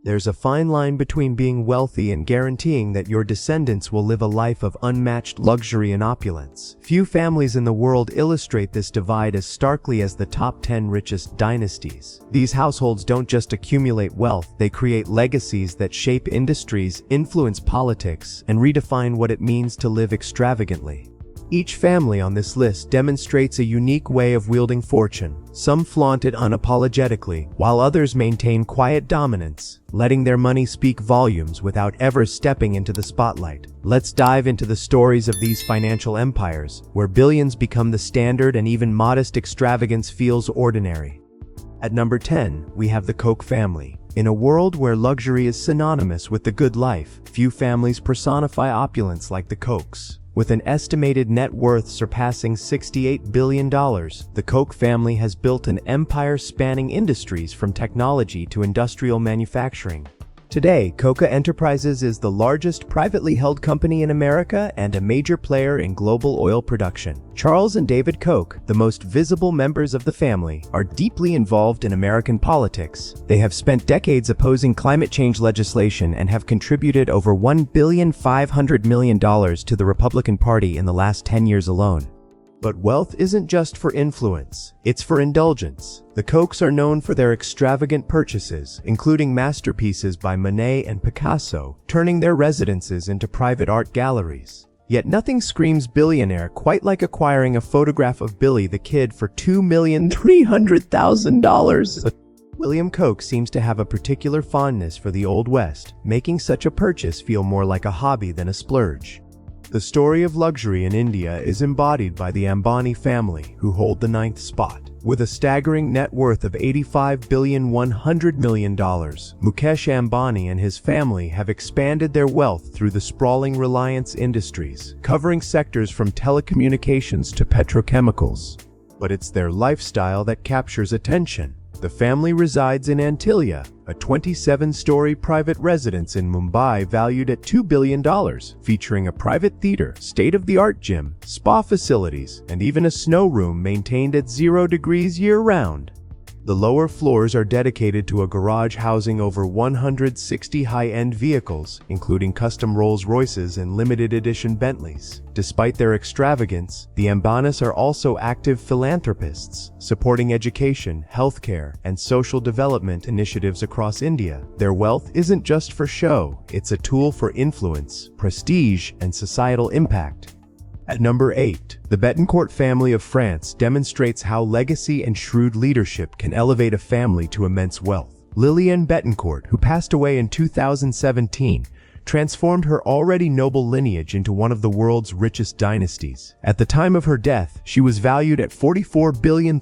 There's a fine line between being wealthy and guaranteeing that your descendants will live a life of unmatched luxury and opulence. Few families in the world illustrate this divide as starkly as the top 10 richest dynasties. These households don't just accumulate wealth, they create legacies that shape industries, influence politics, and redefine what it means to live extravagantly. Each family on this list demonstrates a unique way of wielding fortune. Some flaunt it unapologetically, while others maintain quiet dominance, letting their money speak volumes without ever stepping into the spotlight. Let's dive into the stories of these financial empires, where billions become the standard and even modest extravagance feels ordinary. At number 10, we have the Koch family. In a world where luxury is synonymous with the good life, few families personify opulence like the Kochs. With an estimated net worth surpassing $68 billion, the Koch family has built an empire spanning industries from technology to industrial manufacturing. Today, Koch Enterprises is the largest privately held company in America and a major player in global oil production. Charles and David Koch, the most visible members of the family, are deeply involved in American politics. They have spent decades opposing climate change legislation and have contributed over $1.5 billion to the Republican Party in the last 10 years alone. But wealth isn't just for influence, it's for indulgence. The Kochs are known for their extravagant purchases, including masterpieces by Monet and Picasso, turning their residences into private art galleries. Yet nothing screams billionaire quite like acquiring a photograph of Billy the Kid for $2,300,000. William Koch seems to have a particular fondness for the Old West, making such a purchase feel more like a hobby than a splurge. The story of luxury in India is embodied by the Ambani family, who hold the 9th spot. With a staggering net worth of $85.1 billion, Mukesh Ambani and his family have expanded their wealth through the sprawling Reliance Industries, covering sectors from telecommunications to petrochemicals. But it's their lifestyle that captures attention. The family resides in Antilia, a 27-story private residence in Mumbai valued at $2 billion, featuring a private theater, state-of-the-art gym, spa facilities, and even a snow room maintained at 0 degrees year-round. The lower floors are dedicated to a garage housing over 160 high-end vehicles, including custom Rolls-Royces and limited-edition Bentleys. Despite their extravagance, the Ambanis are also active philanthropists, supporting education, healthcare, and social development initiatives across India. Their wealth isn't just for show, it's a tool for influence, prestige, and societal impact. At number 8, the Bettencourt family of France demonstrates how legacy and shrewd leadership can elevate a family to immense wealth. Liliane Bettencourt, who passed away in 2017, transformed her already noble lineage into one of the world's richest dynasties. At the time of her death, she was valued at $44.3 billion.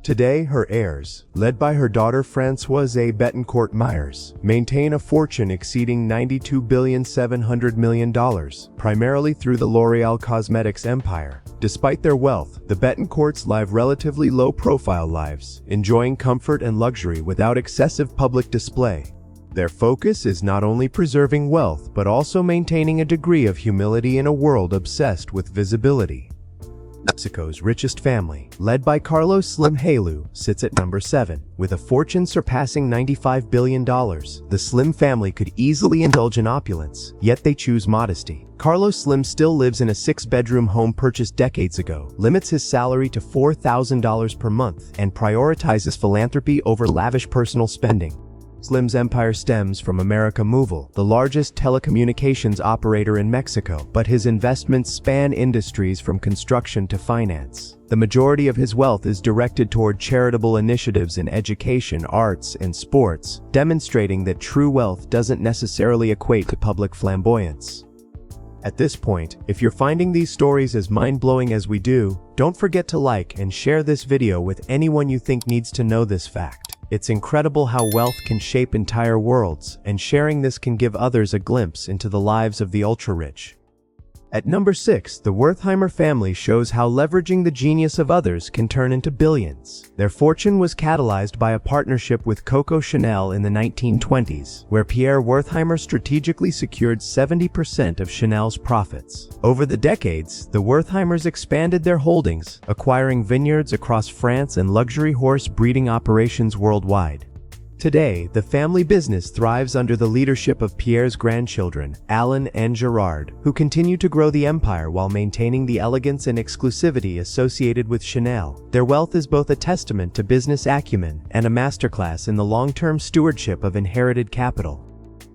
Today, her heirs, led by her daughter Françoise Bettencourt Myers, maintain a fortune exceeding $92.7 billion, primarily through the L'Oréal Cosmetics empire. Despite their wealth, the Bettencourts live relatively low-profile lives, enjoying comfort and luxury without excessive public display. Their focus is not only preserving wealth, but also maintaining a degree of humility in a world obsessed with visibility. Mexico's richest family, led by Carlos Slim Helú, sits at number 7. With a fortune surpassing $95 billion, the Slim family could easily indulge in opulence, yet they choose modesty. Carlos Slim still lives in a 6-bedroom home purchased decades ago, limits his salary to $4,000 per month, and prioritizes philanthropy over lavish personal spending. Slim's empire stems from América Móvil, the largest telecommunications operator in Mexico, but his investments span industries from construction to finance. The majority of his wealth is directed toward charitable initiatives in education, arts, and sports, demonstrating that true wealth doesn't necessarily equate to public flamboyance. At this point, if you're finding these stories as mind-blowing as we do, don't forget to like and share this video with anyone you think needs to know this fact. It's incredible how wealth can shape entire worlds, and sharing this can give others a glimpse into the lives of the ultra-rich. At number 6, the Wertheimer family shows how leveraging the genius of others can turn into billions. Their fortune was catalyzed by a partnership with Coco Chanel in the 1920s, where Pierre Wertheimer strategically secured 70% of Chanel's profits. Over the decades, the Wertheimers expanded their holdings, acquiring vineyards across France and luxury horse breeding operations worldwide. Today, the family business thrives under the leadership of Pierre's grandchildren, Alan and Gerard, who continue to grow the empire while maintaining the elegance and exclusivity associated with Chanel. Their wealth is both a testament to business acumen and a masterclass in the long-term stewardship of inherited capital.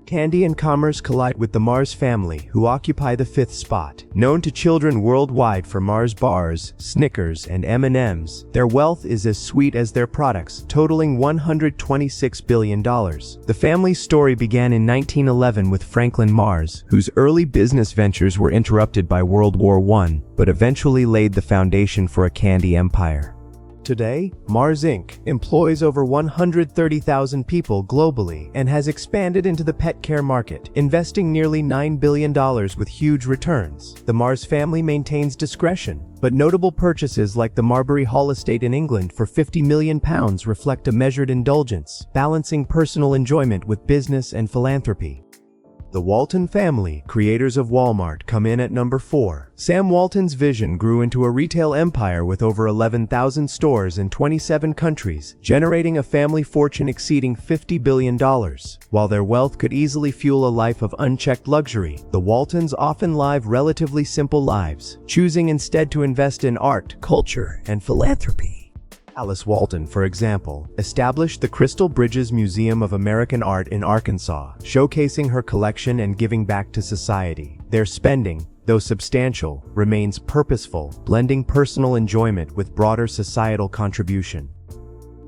Candy and commerce collide with the Mars family, who occupy the 5th spot. Known to children worldwide for Mars bars, Snickers, and M&Ms, their wealth is as sweet as their products, totaling $126 billion. The family's story began in 1911 with Franklin Mars, whose early business ventures were interrupted by World War I, but eventually laid the foundation for a candy empire. Today, Mars Inc. employs over 130,000 people globally and has expanded into the pet care market, investing nearly $9 billion with huge returns. The Mars family maintains discretion, but notable purchases like the Marbury Hall estate in England for £50 million reflect a measured indulgence, balancing personal enjoyment with business and philanthropy. The Walton family, creators of Walmart, come in at number 4. Sam Walton's vision grew into a retail empire with over 11,000 stores in 27 countries, generating a family fortune exceeding $50 billion. While their wealth could easily fuel a life of unchecked luxury, the Waltons often live relatively simple lives, choosing instead to invest in art, culture, and philanthropy. Alice Walton, for example, established the Crystal Bridges Museum of American Art in Arkansas, showcasing her collection and giving back to society. Their spending, though substantial, remains purposeful, blending personal enjoyment with broader societal contribution.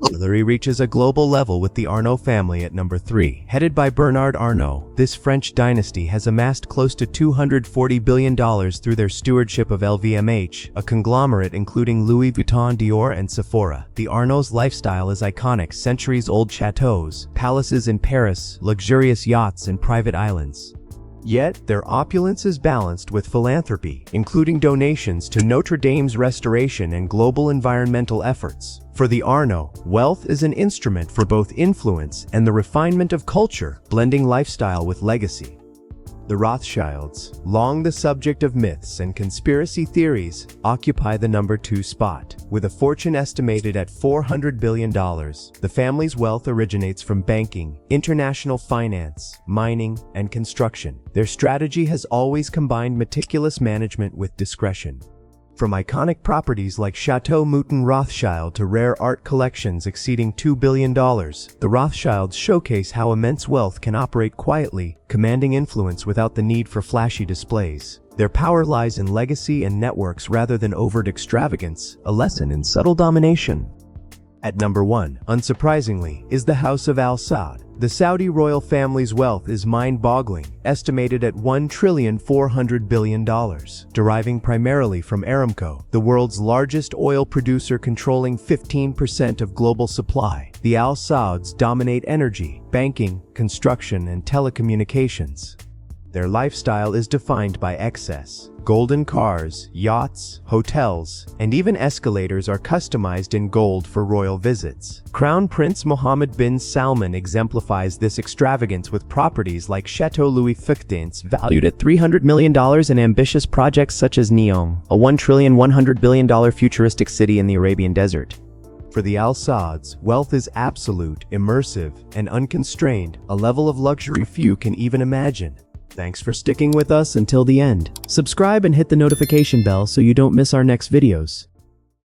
Hillary reaches a global level with the Arnault family at number 3. Headed by Bernard Arnault, this French dynasty has amassed close to $240 billion through their stewardship of LVMH, a conglomerate including Louis Vuitton, Dior, and Sephora. The Arnaults' lifestyle is iconic: centuries-old chateaux, palaces in Paris, luxurious yachts, and private islands. Yet, their opulence is balanced with philanthropy, including donations to Notre Dame's restoration and global environmental efforts. For the Arnault, wealth is an instrument for both influence and the refinement of culture, blending lifestyle with legacy. The Rothschilds, long the subject of myths and conspiracy theories, occupy the number 2 spot. With a fortune estimated at $400 billion, the family's wealth originates from banking, international finance, mining, and construction. Their strategy has always combined meticulous management with discretion. From iconic properties like Chateau Mouton Rothschild to rare art collections exceeding $2 billion, the Rothschilds showcase how immense wealth can operate quietly, commanding influence without the need for flashy displays. Their power lies in legacy and networks rather than overt extravagance, a lesson in subtle domination. At number 1, unsurprisingly, is the House of Al Saud. The Saudi royal family's wealth is mind-boggling, estimated at $1,400 billion, deriving primarily from Aramco, the world's largest oil producer controlling 15% of global supply. The Al Sauds dominate energy, banking, construction, and telecommunications. Their lifestyle is defined by excess. Golden cars, yachts, hotels, and even escalators are customized in gold for royal visits. Crown Prince Mohammed bin Salman exemplifies this extravagance with properties like Chateau Louis XV, valued at $300 million, and ambitious projects such as Neom, a $1,100 billion futuristic city in the Arabian desert. For the Al Sauds, wealth is absolute, immersive, and unconstrained, a level of luxury few can even imagine. Thanks for sticking with us until the end. Subscribe and hit the notification bell so you don't miss our next videos.